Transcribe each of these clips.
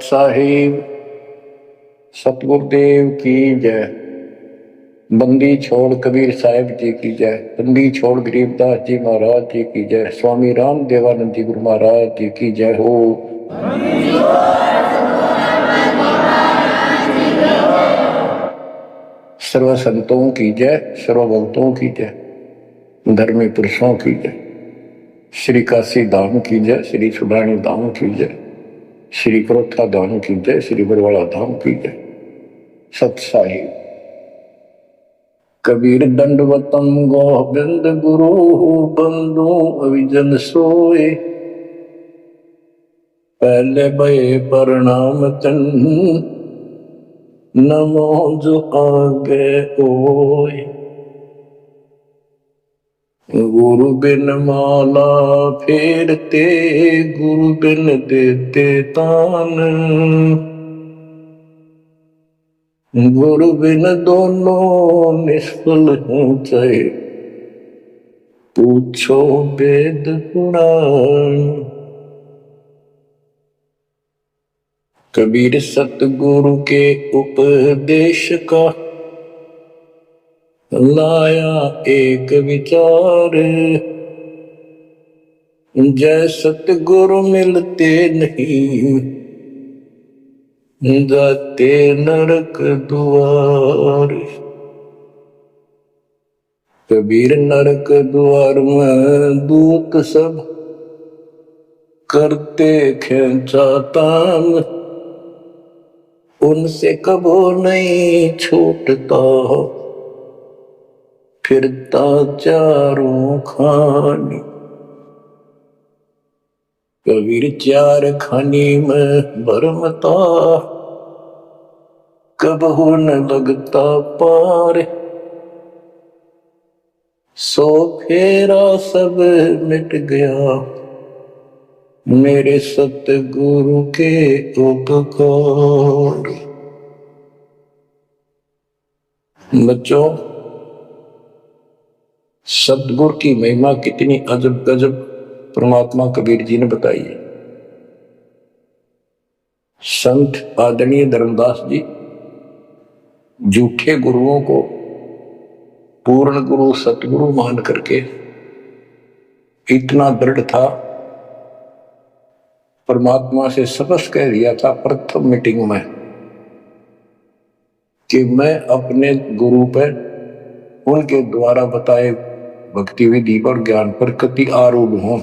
साहिब सतगुरुदेव की जय। बंदी छोड़ कबीर साहिब जी की जय। बंदी छोड़ गरीबदास जी महाराज जी की जय। स्वामी राम देवानंद जी गुरु महाराज जी की जय हो। सर्व संतों की जय, सर्व भक्तों की जय, धर्मी पुरुषों की जय। श्री काशी धाम की जय, श्री सुब्राणी धाम की जय, श्री क्रोथा धाम की जय, श्री बरवाड़ा धाम की जय। सत साहिब कबीर दंडवतम गोविंद गुरु बंधु अविजन सोए। पहले भये प्रणाम तन नमो जो आगे ओए। गुरु बिन माला फेरते, गुरु बिन देते तान। गुरु बिन दोनों निष्फल हैं चाहे, पूछो वेद पुराण। कबीर सतगुरु के उपदेश का लाया एक विचार। जय सतगुरु मिलते नहीं, जाते नरक द्वार। कबीर नरक द्वार में दूत सब करते खेचातान। उनसे कबो नहीं छूटता, फिरता चारों खानी। कबीर चार खानी में भरमता, कबहू न लगता पार। सो फेरा सब मिट गया, मेरे सतगुरु के उपकार। बच्चों, सतगुरु की महिमा कितनी अजब गजब परमात्मा कबीर जी ने बताई है। संत आदरणीय धर्मदास जी झूठे गुरुओं को पूर्ण गुरु सतगुरु मान करके इतना दृढ़ था, परमात्मा से स्पष्ट कह दिया था प्रथम मीटिंग में कि मैं अपने गुरु पर उनके द्वारा बताए भक्ति विधि और ज्ञान पर कति आरूढ़ हूं,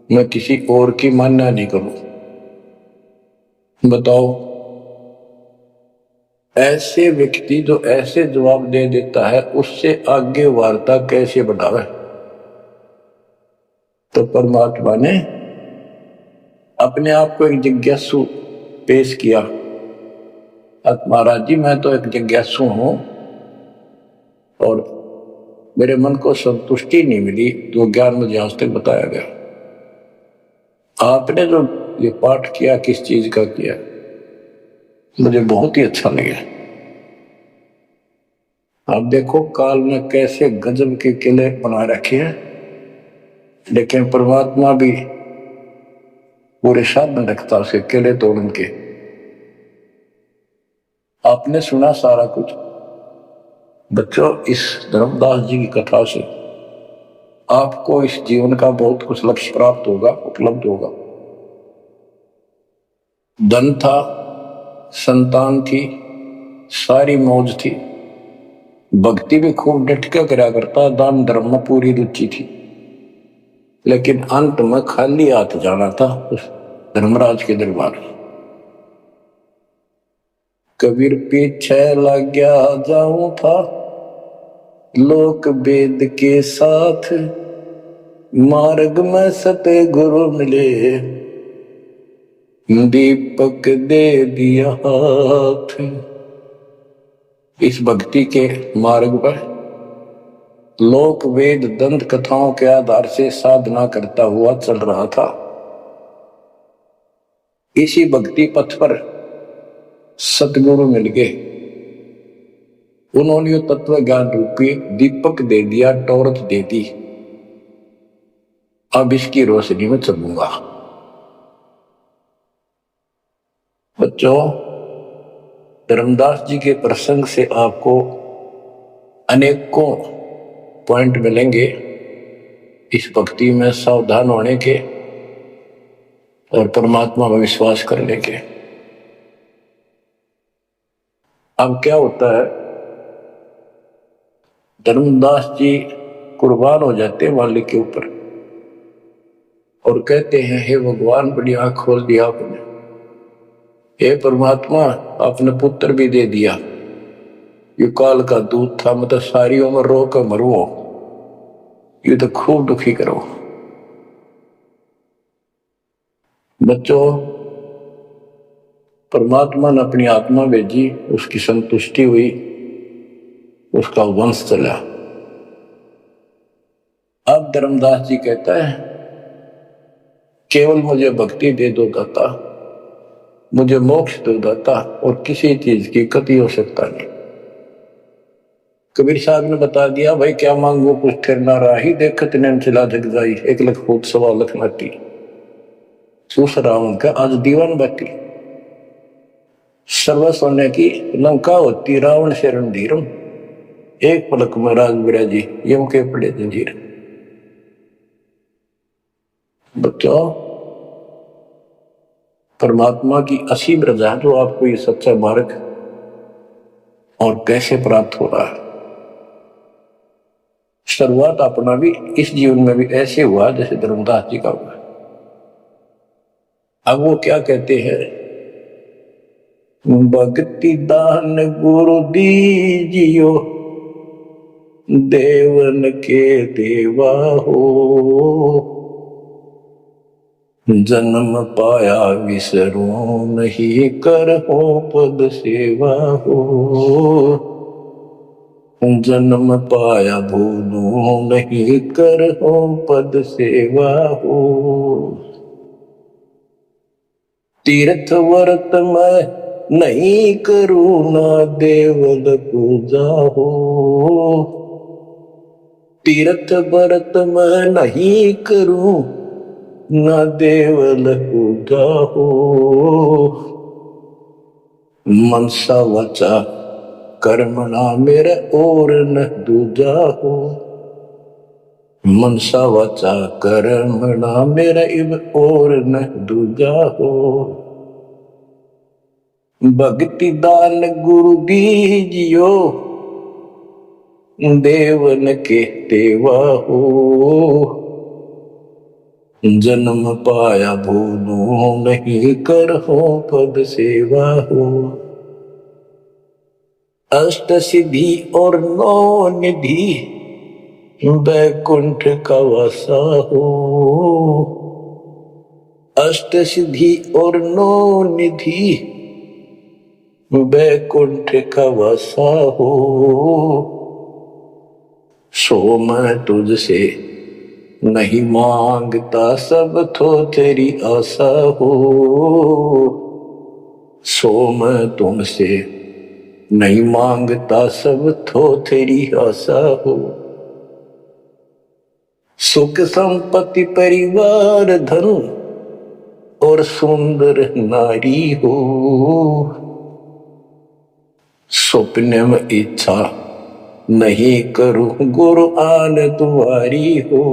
मैं किसी और की मान्य नहीं करूं। बताओ, ऐसे व्यक्ति जो ऐसे जवाब दे देता है उससे आगे वार्ता कैसे बढ़ावे। तो परमात्मा ने अपने आप को एक जिज्ञासु पेश किया। महाराज जी, मैं तो एक जिज्ञासु हूं और मेरे मन को संतुष्टि नहीं मिली जो ज्ञान मुझे आज तक बताया गया। आपने जो ये पाठ किया किस चीज का किया, मुझे बहुत ही अच्छा लगा। आप देखो काल में कैसे गजब के किले बना रखे हैं, लेकिन परमात्मा भी पूरे साधन रखता उसके किले तोड़न के। आपने सुना सारा कुछ। बच्चों, इस धर्मदास जी की कथा से आपको इस जीवन का बहुत कुछ लक्ष्य प्राप्त होगा, उपलब्ध होगा। धन था, संतान थी, सारी मौज थी, भक्ति भी खूब डट के करा करता, दान धर्म में पूरी रुचि थी, लेकिन अंत में खाली हाथ जाना था उस धर्मराज के दरबार। कबीर पीछे लग गया जाऊं था, लोक वेद के साथ, मार्ग में सतगुरु मिले, दीपक दे दिया हाथ। इस भक्ति के मार्ग पर लोक वेद दंत कथाओं के आधार से साधना करता हुआ चल रहा था। इसी भक्ति पथ पर सतगुरु मिल गए। उन्होंने तत्व ज्ञान रूपी दीपक दे दिया, टॉर्च दे दी। अब इसकी रोशनी में चलूंगा। बच्चों, धर्मदास जी के प्रसंग से आपको अनेकों पॉइंट मिलेंगे इस भक्ति में सावधान होने के और परमात्मा में विश्वास करने के। अब क्या होता है, धर्मदास जी कुर्बान हो जाते हैं मालिक के ऊपर और कहते हैं, हे भगवान, बड़ी आंख खोल दिया आपने, हे परमात्मा, आपने पुत्र भी दे दिया, ये काल का दूत था, मतलब सारी उम्र रो कर मरो, ये तो खूब दुखी करो। बच्चों, परमात्मा ने अपनी आत्मा भेजी, उसकी संतुष्टि हुई, उसका वंश चला। अब धर्मदास जी कहता है, केवल मुझे भक्ति दे दो दाता, मुझे मोक्ष दो दाता, और किसी चीज की कति हो सकता नहीं। कबीर साहब ने बता दिया, भाई क्या मांगो कुछ ठहर ना राही, देखत नैन चला जग जाई, 1 लाख फूट 1.25 लाख माटी, चूस रावण का आज दीवान बाटी। सर्व सोने की लंका होती, रावण से रणधीरम, एक पलक में राज बिराजी, यम के पड़े जंजीर। बच्चों, परमात्मा की असीम रजा जो आपको ये सच्चा मार्ग और कैसे प्राप्त हो रहा है। शुरुआत अपना भी इस जीवन में भी ऐसे हुआ जैसे धर्मदास जी का हुआ। अब वो क्या कहते हैं, भक्ति दान गुरु दीजियो, देवन के देवा हो, जन्म पाया विसरो नहीं, करहो पद सेवा हो, जन्म पाया भूलो नहीं, करहो पद सेवा हो। तीर्थ व्रत मैं नहीं करूँ, ना देवल पूजा हो, तीर्थ व्रत मैं नहीं करूँ, ना देवल पूजा हो, मनसा वचा कर्मणा मेरे और न दूजा हो, मनसा वचा कर्मणा मेरा इब और न दूजा हो, भक्ति दान गुरु दीजियो, देवन के देवा हो, जन्म पाया भूलो नहीं, करहो पद सेवा हो, अष्ट सिद्धि और 9 निधि, बैकुंठ का वासा हो, अष्ट सिद्धि और 9 निधि, बैकुंठ का वासा हो, सो मैं तुझसे नहीं मांगता, सब तो तेरी आशा हो, सो मैं तुमसे नहीं मांगता, सब तो तेरी आशा हो, सुख संपत्ति परिवार धन और सुंदर नारी हो, स्वप्न में इच्छा नहीं करूं, गुरु आन तुम्हारी हो,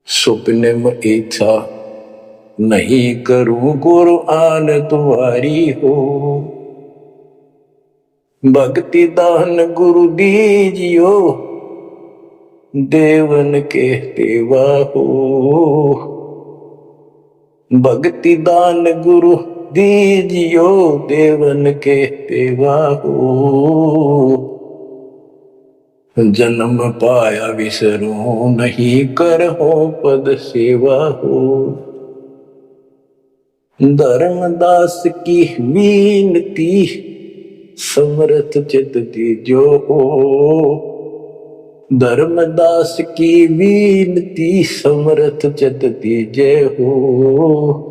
स्वप्न में इच्छा नहीं करूं, गुरु आन तुम्हारी हो, भक्ति दान गुरु दीजियो, देवन के देवा हो, भक्ति दान गुरु दीजियो, देवन के देवा हो, जन्म पाया विसरो नहीं, करहो पद सेवा हो, धर्मदास की विनती समर्थ चित दीजो हो, धर्मदास की विनती समर्थ चित दीजे हो,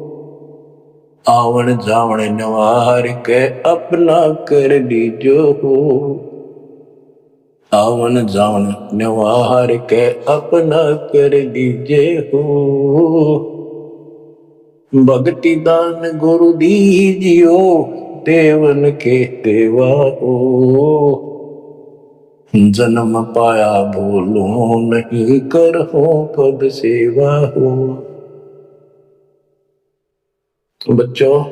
आवन जावन नवार के अपना कर लीजो हो, आवन जावन नवार के अपना कर लीजे हो, भक्ति दान गुरु दीजियो, देवन के देवा हो। जन्म पाया भूलो नहीं, कर हो पद सेवा हो। बच्चों,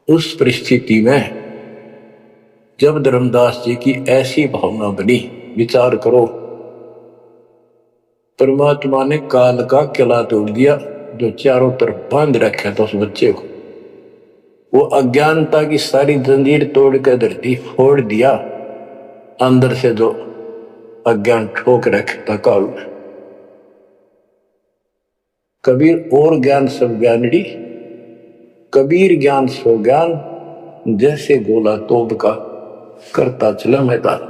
उस परिस्थिति में जब धर्मदास जी की ऐसी भावना बनी, विचार करो, परमात्मा ने काल का किला तोड़ दिया जो चारों तरफ बांध रखा था उस बच्चे को। वो अज्ञानता की सारी जंजीर तोड़ कर धरती फोड़ दिया, अंदर से जो अज्ञान ठोक रखा था काल में। कबीर और ज्ञान सब ज्ञानड़ी, कबीर ज्ञान सो ज्ञान, जैसे गोला तोप का करता चला मैदान।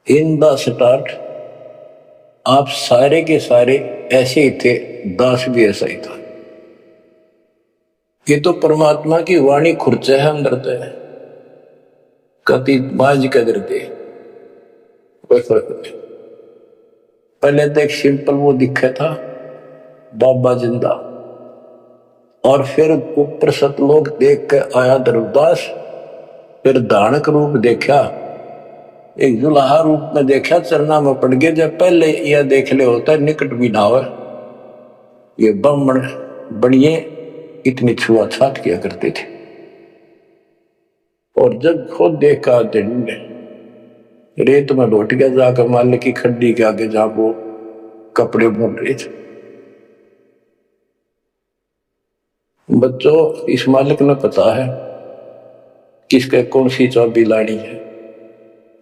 इन द स्टार्ट आप सारे के सारे ऐसे ही थे, दास भी ऐसा ही था। ये तो परमात्मा की वाणी खुर्चा है अंदर ते कति बाज कदर दे। पहले तो एक सिंपल वो दिखा था बाबा जिंदा, और फिर ऊपर सतलोक देख के आया धर्मदास, फिर दानक रूप देखा, एक जुलाहा रूप में देखा, चरना में पड़ गया। जब पहले यह देख ले होता है निकट भी ना हो, ये ब्राह्मण बनिए इतनी छुआछात किया करते थे। और जब खुद देखा दिन रेत में लौट गया, जाकर मालिक की खड्डी के आगे जहां वो कपड़े बुन रहे थे। बच्चों, इस मालिक ने पता है किसके कौन सी चाबी लानी है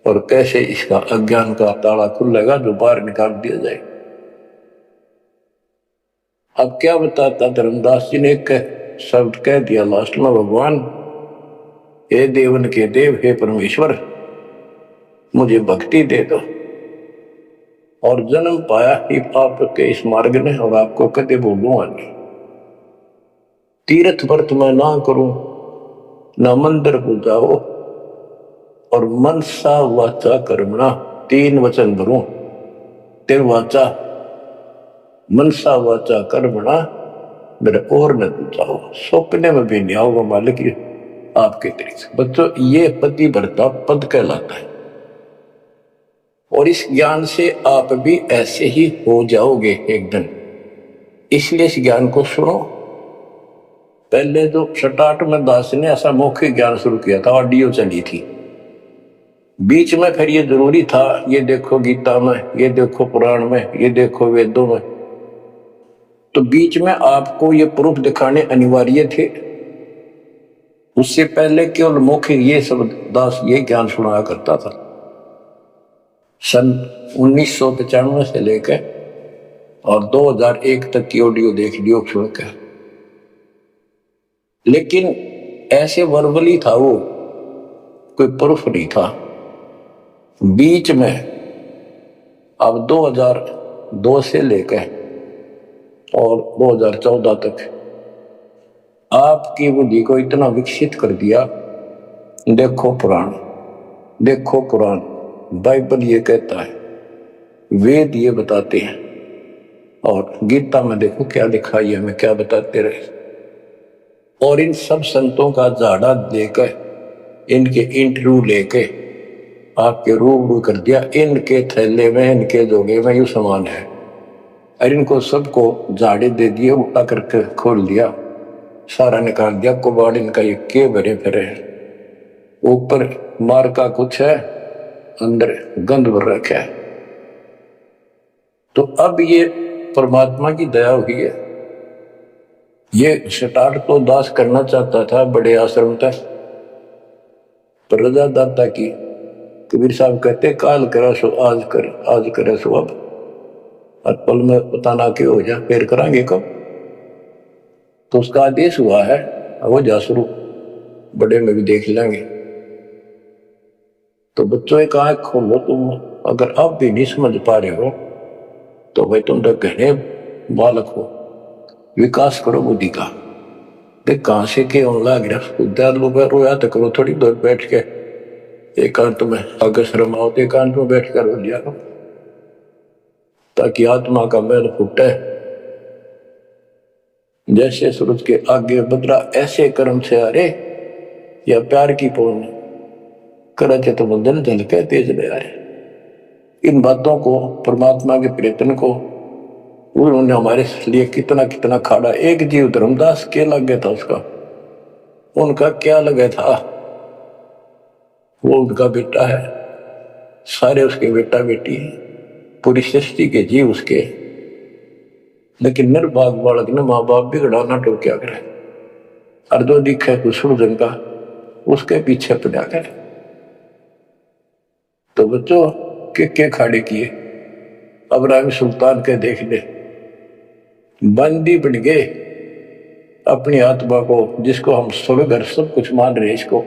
और कैसे इसका अज्ञान का ताला खुलेगा जो बाहर निकाल दिया जाए। अब क्या बताता धर्मदास जी ने, एक शब्द कह दिया लास्ट में, भगवान हे देवन के देव, हे परमेश्वर, मुझे भक्ति दे दो। और जन्म पाया ही आपके इस मार्ग ने, और आपको कदे बोलूंगा नहीं। तीर्थ व्रत मैं ना करूं, ना मंदिर पूजाओ, और मनसा वाचा कर्मणा, 3 वचन भरूं। तिर वाचा, मनसा वाचा कर्मणा, मेरे और न पूजाओ, सपने में भी नहीं आओगे मालिक आपके तरीके। बच्चों, ये पति भरता पद कहलाता है, और इस ज्ञान से आप भी ऐसे ही हो जाओगे एक दिन। इसलिए इस ज्ञान को सुनो। पहले जो स्टार्ट में दास ने ऐसा मौखिक ज्ञान शुरू किया था, ऑडियो चली थी, बीच में फिर ये जरूरी था, ये देखो गीता में, ये देखो पुराण में, ये देखो वेदों में, तो बीच में आपको ये प्रूफ दिखाने अनिवार्य थे। उससे पहले केवल मौखिक ये सब दास ये ज्ञान सुनाया करता था। सन 1995 से लेकर और 2001 तक की ऑडियो देख लियो सुनकर, लेकिन ऐसे वर्बली था वो, कोई प्रूफ नहीं था। बीच में अब 2002 से लेकर और 2014 तक आपकी बुद्धि को इतना विकसित कर दिया। देखो पुराण, देखो कुरान, बाइबल ये कहता है, वेद ये बताते हैं, और गीता में देखो क्या लिखा है, हमें क्या बताते रहे। और इन सब संतों का झाड़ा देकर, इनके इंटरव्यू लेके आपके रूबरू कर दिया। इनके थैले में, इनके जोगे में यू सामान है, और इनको सबको झाड़े दे दिए, उल्टा करके खोल दिया, सारा निकाल दिया, कुबाड़ इनका ये के भरे फिरे हैं। ऊपर मार का कुछ है, अंदर गंध भर रखा है। तो अब ये परमात्मा की दया हुई है। ये स्टार्ट तो दास करना चाहता था बड़े आश्रम तक, पर रजा दाता की। कबीर साहब कहते, काल करा सो आज कर, आज करे सो अब, और पल में पता ना क्यों हो जा, फिर करांगे कब। तो उसका आदेश हुआ है, वो जा शुरू, बड़े में भी देख लेंगे। तो बच्चों एक आंख खोलो, तुम अगर अब भी नहीं समझ पा रहे हो तो भाई तुम तो गहरे बालक हो, विकास करो बुद्धि का। देख कहां से के लग रहा, रोया तो करो, थोड़ी देर बैठ के एकांत में, अगर शर्म आओ तो एकांत में बैठ कर रो लिया, ताकि आत्मा का मैल फूटे जैसे सूरज के आगे बदरा ऐसे कर्म से अरे या प्यार की पौन करते तो बंधन जल के तेज ले आ रहे। इन बातों को परमात्मा के प्रयत्न को उन्होंने हमारे लिए कितना कितना खाड़ा। एक जीव धर्मदास क्या लग गया था उसका, उनका क्या लगा था, वो उनका बेटा है, सारे उसके बेटा बेटी है, पूरी सृष्टि के जीव उसके। लेकिन निर्भाग बालक ने माँ बाप बिगड़ा ना टोक्या करे, और जो दिखे कुछ का उसके पीछे पड़ा करे। तो बच्चों के खाड़े किए अब्राहिम सुल्तान के देख ले, बंदी बन गए अपनी आत्मा को, जिसको हम स्वर्ग घर सब कुछ मान रहे, इसको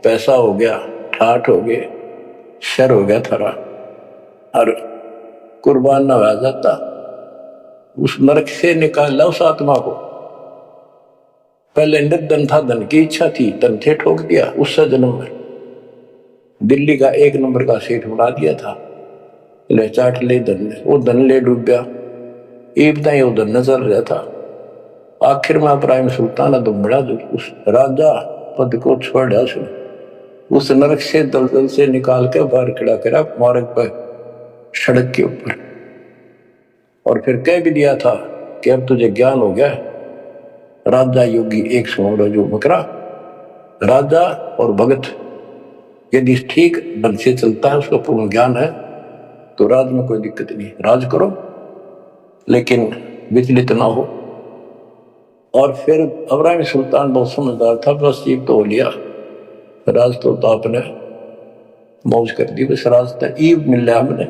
पैसा हो गया, ठाठ हो गए, शर हो गया थारा, और कुर्बान ना हो जाता, उस नरक से निकाला उस आत्मा को। पहले निर्धन था, धन की इच्छा थी, धन से ठोक दिया, उससे जन्म में दिल्ली का 1 नंबर का सेठ बना दिया था, ले चाट ले धन, वो धन ले डूब गया, इतना ही वो धन नजर रहा था। आखिर में इब्राहिम सुल्तान तो बड़ा उस राजा पद को छोड़ दिया, उस नरक से दलदल से निकाल के बाहर खड़ा करा मार्ग पर, सड़क के ऊपर, और फिर कह भी दिया था कि अब तुझे ज्ञान हो गया। राजा योगी एक सुनो जो बकरा, राजा और भगत यदि ठीक ढंग से चलता है, उसको पूर्ण ज्ञान है, तो राज में कोई दिक्कत नहीं, राज करो लेकिन विचलित ना हो। और फिर इब्राहिम सुल्तान बहुत समझदार था, बस जीव तो हो लिया, राज तो आपने मौज कर दी, बस राज तो ईब मिल रहा, हमने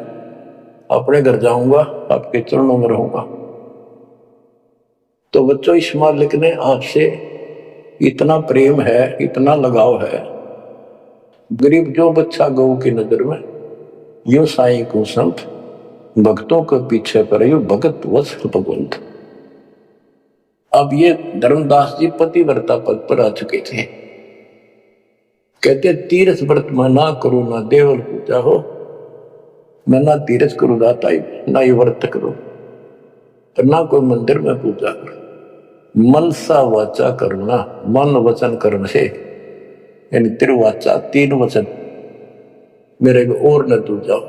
अपने घर जाऊंगा, आपके चरणों में रहूंगा। तो बच्चों इस मालिक ने आपसे इतना प्रेम है, इतना लगाव है, गरीब जो बच्चा गौ की नजर में, यो साईं को संत भक्तों के पीछे पर यो भगत वत्सल भगवंत। अब ये धर्मदास जी पतिव्रता पद पर आ चुके थे, कहते तीर्थ व्रत में ना करो ना देवल पूजा हो, मैं ना तीर्थ करूँ दाता ही, ना ये व्रत करो, ना कोई मंदिर में पूजा करो, मनसा वाचा करना, मन वचन कर्म से, यानी तिरुवाचा 3 वचन मेरे को और न तू जाओ,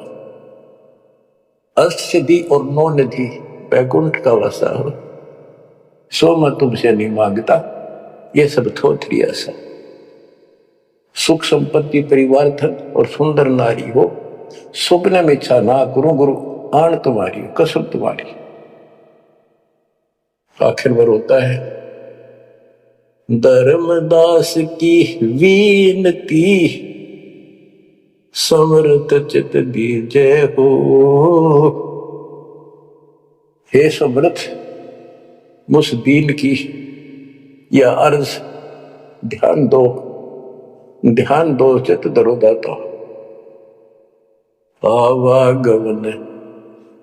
अष्टसिद्धि और 9 निधि बैकुंठ का वासा हो, सो मैं तुमसे नहीं मांगता, ये सब थोथरी ऐसा, सुख संपत्ति परिवार धन और सुंदर नारी हो, सुपने में इच्छा ना करूं गुरु, आन तुम्हारी कसम तुम्हारी। आखिर में रोता है, धर्मदास की विनती समर्थ चित दीजय हो, हे समर्थ मुझ दीन की यह अर्ज ध्यान दो चित धरो दाता। आवागमन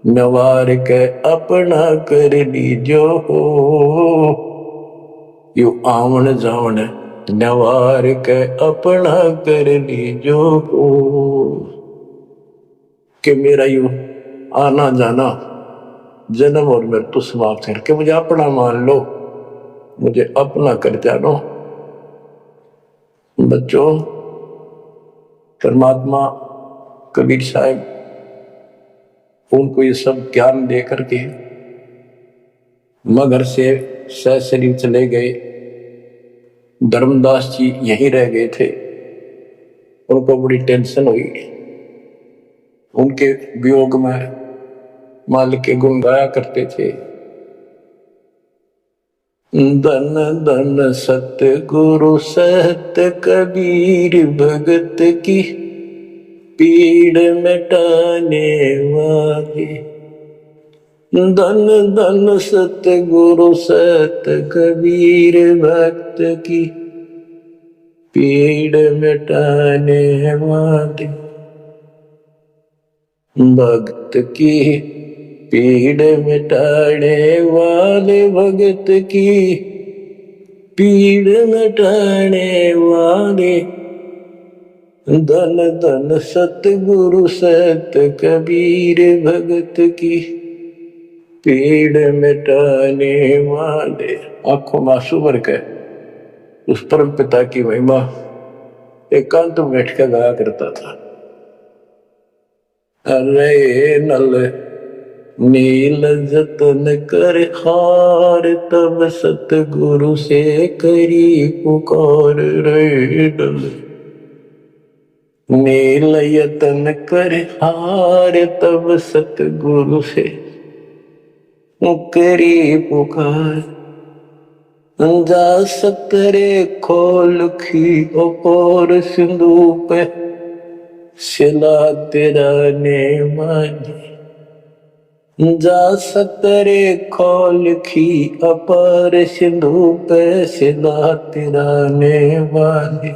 नवार के अपना कर लीजो हो, यू आवन जावन नवार के अपना कर लीजो हो, कि मेरा यू आना जाना जन्म और मृत्यु समाप्त करके मुझे अपना मान लो, मुझे अपना कर जानो। बच्चों परमात्मा कबीर साहब उनको ये सब ज्ञान दे करके मगर से सशरीर चले गए, धर्मदास जी यहीं रह गए थे, उनको बड़ी टेंशन हुई, उनके वियोग में मालिक के गुण गाया करते थे, धन धन सतगुरु सत कबीर भगत की पीड़ मिटाने वाले, धन धन सतगुरु सत कबीर भक्त की पीड़ मिटाने वाले, भक्त की पीड़ मिटाने वाले, भगत की पीड़ मिटाने वाले, धन धन सतगुरु सत कबीर भगत की पीड़ मिटाने वाले। आंखों में आंसू भर के उस परम पिता की महिमा एकांत में बैठ कर गाया करता था। अरे नल नील जतन कर हार, तब सतगुरु से करी पुकार। रे नल नील यतन कर हार, तब सतगुरु से करी पुकार। जा सकरे खोल खी और सिंधु पे, सिला तेरा ने मानी। जा सकरे खोल खी अपार सिंधु पे, सिला तेरा ने वाली।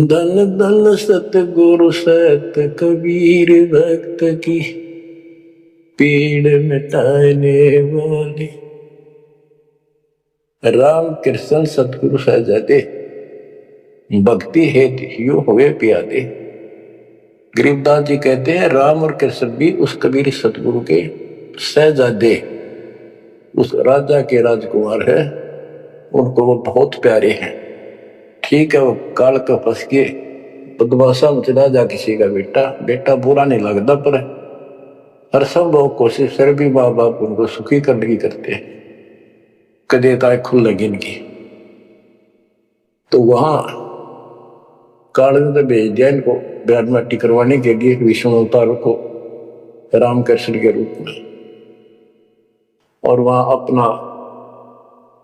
धन धन सतगुरु सत कबीर भक्त की, पीड़ मिटाने वाली। राम कृष्ण सतगुरु सहजादे, भक्ति हेतु यूं हुए प्यादे। गरीबदास जी कहते हैं राम और कृष्ण भी उस कबीर सतगुरु के सहजादे, उस राजा के राजकुमार है, उनको वो बहुत प्यारे हैं। ठीक है, वो काल का फंस के बदमाशा में चला जा किसी का बेटा बुरा नहीं लगता, पर हर संभव कोशिश फिर भी माँ बाप उनको सुखी करने की करते हैं, कदे ताए खुल लगी इनकी। तो वहां काल ने भेज दिया इनको ब्याज माटी करवाने के लिए विष्णु अवतार को रामकृष्ण के रूप में। और वहां अपना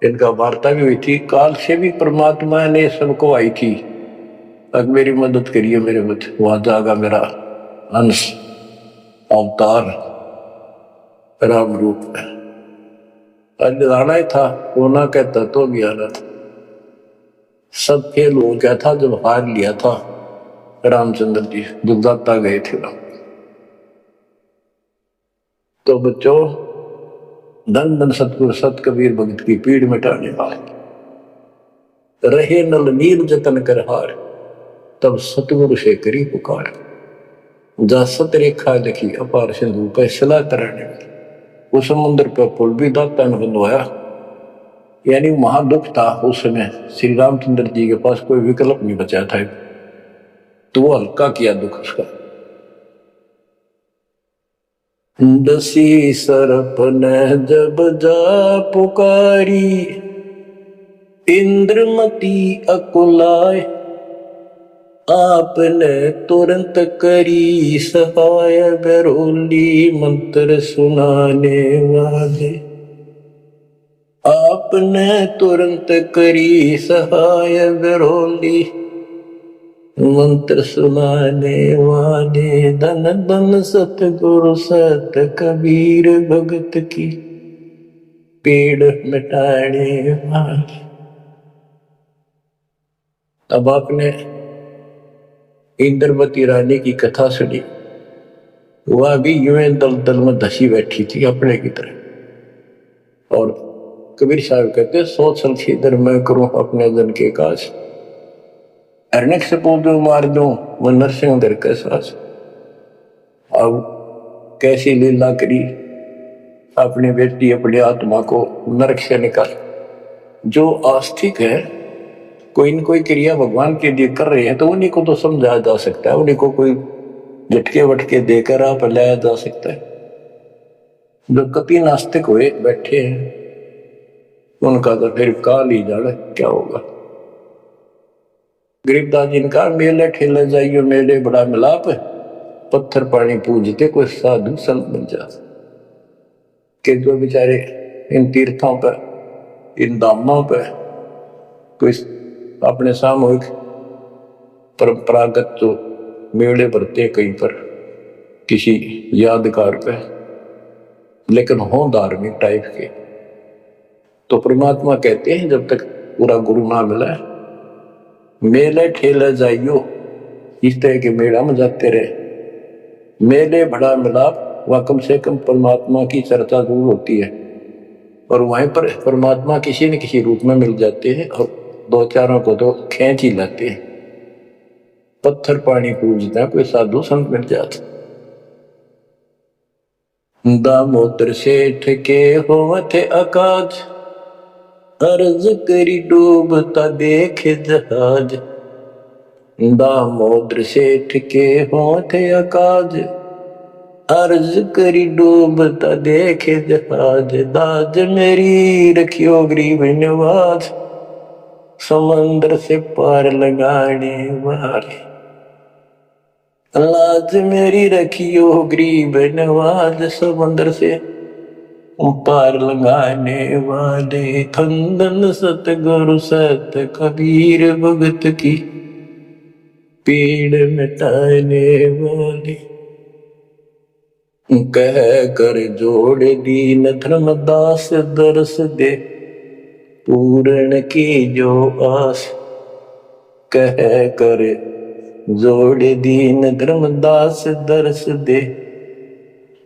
इनका वार्ता भी हुई थी। काल से भी परमात्मा ने सबको आई थी, अब मेरी मदद करिए मेरे मत। वहां जागा मेरा अंश अवतार राम रूप में। आना ही था, वो ना कहता तो भी आना था। सब फेल हो गया था जब हार लिया था रामचंद्र जी, दुर्दाता गए थे राम। तो बच्चों, धन धन सतगुरु सत कबीर भगत की पीड़ मिटाने वाले। रहे नल नील जतन कर हार, तब सतगुरु से करी पुकार। जा सत रेखा लिखी अपार सिंधु पे, सिला तरने वाली। वो समुद्र पर पुल भी दाता ने बनवाया। यानी महादुख था उस समय, श्री रामचंद्र जी के पास कोई विकल्प नहीं बचा था, तो वो हल्का किया दुख उसका। दसी सरप ने जब जा पुकारी, इंद्रमती अकुलाए। आपने तुरंत करी सहाय, बरोली मंत्र सुनाने वाले। आपने तुरंत करी सहाय, बरोली मंत्र सुनाने वाले। धन धन सतगुरु सत कबीर भगत की, पीड़ मिटाने वाले। अब आपने इंद्रवती रानी की कथा सुनी। वह भी यूं दल दल में धसी बैठी थी अपने की तरह। और कबीर साहब कहते सोच संशीधर मैं करूं अपने जन के काज। अरण्य से पूजो मार दूं वो नरसिंह दर के साथ। अब कैसी लीला करी, अपनी बेटी अपनी आत्मा को नरक से निकाल। जो आस्तिक है, कोई न कोई क्रिया भगवान के लिए कर रहे हैं, तो उन्हीं को तो समझाया जा सकता है, उन्हीं को कोई झटके वटके देकर आप लाया जा सकता है। जो कति नास्तिक हुए बैठे हैं, उनका तो फिर काल ही जाने क्या होगा। गरीबदास जी का मेले ठेले जाइयो मेले बड़ा मिलाप, पत्थर पानी पूजते कोई साधु संत बन जा। के जो बेचारे इन तीर्थों पर, इन धामों पर कोई अपने सामूहिक परंपरागत जो मेले भरते कहीं पर किसी यादगार पे, लेकिन हो धार्मिक टाइप के, तो परमात्मा कहते हैं जब तक पूरा गुरु ना मिला, मेले ठेले जाइयो, इस तरह के मेला में जाते रहे। मेले बड़ा मिलाप, वह कम से कम परमात्मा की चर्चा जरूर होती है, और वहीं पर परमात्मा किसी न किसी रूप में मिल जाते हैं, और दो चारों को तो खींच ही लाते हैं। पत्थर पानी पूजता कोई साधु संत मिल जाते। दामोदर सेठ के होवत अकाज, अर्ज करी डूबता देखे जहाज। दामोदर सेठ के होवत अकाज, अर्ज करी डूबता देखे जहाज। दाज मेरी रखियो गरीब नवाज, समंदर से पार लगाने वाले। लाज मेरी रखियो गरीब नवाज, समंदर से पार लगाने वाले। खंदन सतगुरु सत कबीर भगत की, पीड़ मिटाने वाले। कह कर जोड़ दीन धर्मदास, दरस दे पूर्ण की जो आस। कह कर जोड़ दीन धर्मदास, दरस दे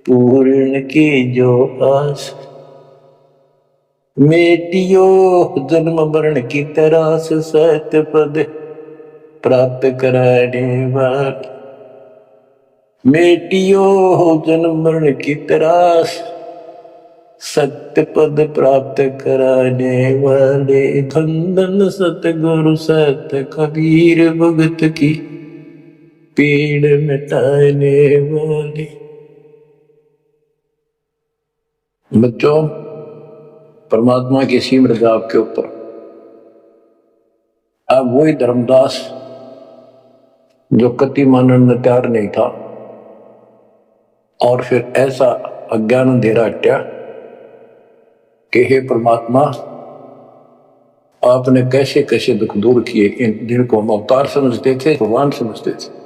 पूर्ण की जो आस। मेटियो जन्म मरण की तरास, सत्य पद प्राप्त कराने वाले। मेटियो जन्म मरण की तरास, सत्य पद प्राप्त कराने वाले। खंदन सतगुरु सत कबीर भगत की, पीड़ मिटाने वाले। बच्चों, परमात्मा की सिमरन आपके ऊपर। अब वही धर्मदास जो कति मानने में तैयार नहीं था, और फिर ऐसा अज्ञान अंधेरा हटा कि हे परमात्मा, आपने कैसे कैसे दुख दूर किए। इन जिनको हम अवतार समझते थे, भगवान समझते थे,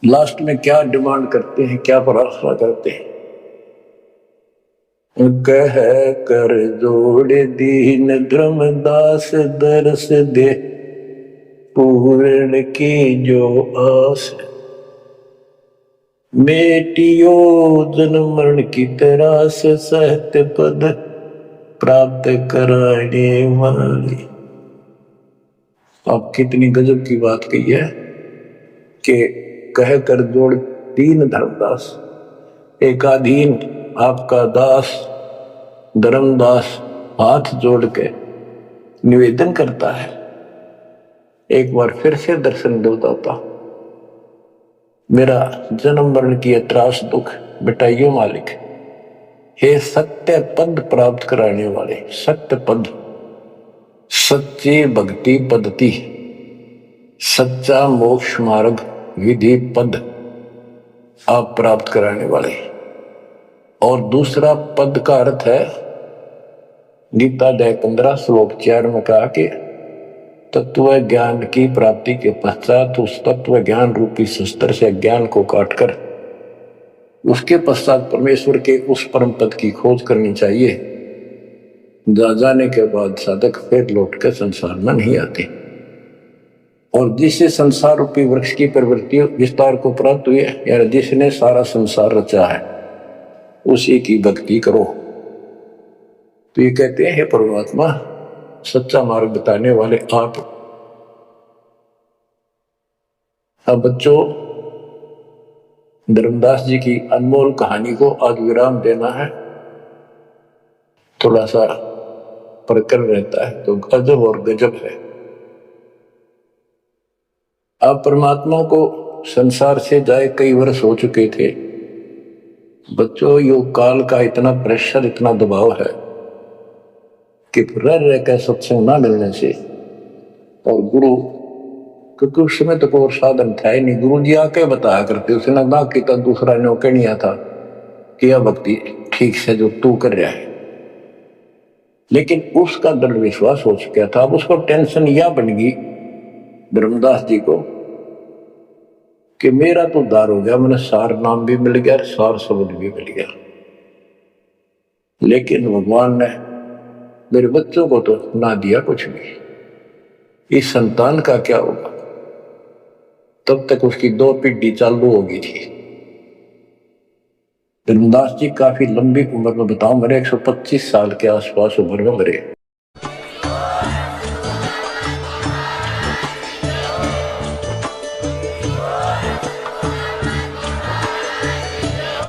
लास्ट में क्या डिमांड करते हैं, क्या प्रार्थना करते हैं। कह कर जोड़ दीन धर्मदास, दरस दे पूर्ण की जो आस। मेटियो जन्म मरण की तरास, सत्य पद प्राप्त कराने वाली। अब कितनी गजब की बात कही है कि कह कर जोड़ दीन धर्मदास। एकाधीन आपका दास धर्मदास हाथ जोड़ के निवेदन करता है, एक बार फिर से दर्शन दो दाता। मेरा जन्म मरण की त्रास दुख मिटाइयो मालिक। हे सत्य पद प्राप्त कराने वाले, सत्य पद, सच्ची भक्ति पद्धति, सच्चा मोक्ष मार्ग विधि पद आप प्राप्त कराने वाले। और दूसरा पद का अर्थ है, गीता अध्याय 15 श्लोक 4 में कहा कि तत्व ज्ञान की प्राप्ति के पश्चात उस तत्व ज्ञान रूपी शस्त्र से ज्ञान को काटकर उसके पश्चात परमेश्वर के उस परम पद की खोज करनी चाहिए। जा जाने के बाद साधक फिर लौट कर संसार में नहीं आते। और जिससे संसार रूपी वृक्ष की प्रवृत्ति विस्तार को प्राप्त हुई है, यानी जिसने सारा संसार रचा है, उसी की भक्ति करो। तो ये कहते हैं, हे परमात्मा, सच्चा मार्ग बताने वाले आप। अब बच्चों, धर्मदास जी की अनमोल कहानी को आज विराम देना है। थोड़ा सा प्रकरण रहता है तो गजब और गजब है। आप परमात्मा को संसार से जाए कई वर्ष हो चुके थे। बच्चों, योग काल का इतना प्रेशर, इतना दबाव है कि रह कर सत्संग ना मिलने से, और गुरु, क्योंकि उस समय तो कोई साधन था ही नहीं, गुरु जी आके बताया करते, उसने ना किया दूसरा नौकरियां था किया भक्ति ठीक से जो तू कर रहा है। लेकिन उसका दृढ़ विश्वास हो चुका था। अब उसको टेंशन यह बन गई धर्मदास जी को कि मेरा तो उद्धार हो गया, मैंने सार नाम भी मिल गया, सार शब्द भी मिल गया, लेकिन भगवान ने मेरे बच्चों को तो ना दिया कुछ भी। इस संतान का क्या होगा? तब तक उसकी 2 पीढ़ी चालू हो गई थी। धर्मदास जी काफी लंबी उम्र में, बताऊं, मेरे 125 साल के आसपास उम्र में मरे।